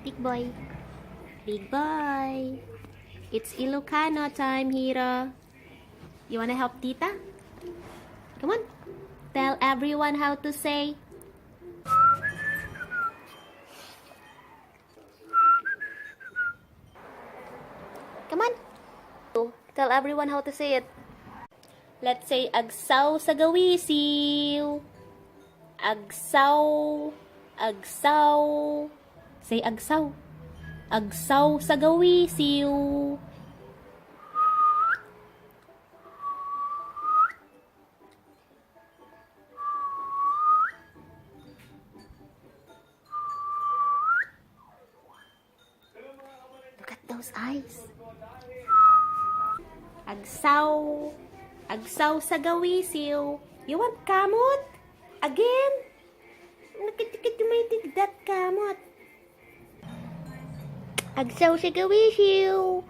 Big boy. Big boy. It's Ilocano time, Hiro. You wanna help Tita? Come on. Tell everyone how to say. Come on. Tell everyone how to say it. Let's say Agsawsagawisiw. Agsaw. Say agsaw. Agsawsagawisiw. Look at those eyes. Agsawsagawisiw. You want kamot? Again? Nakikit may tigdat kamot. Agsawsagawisiw.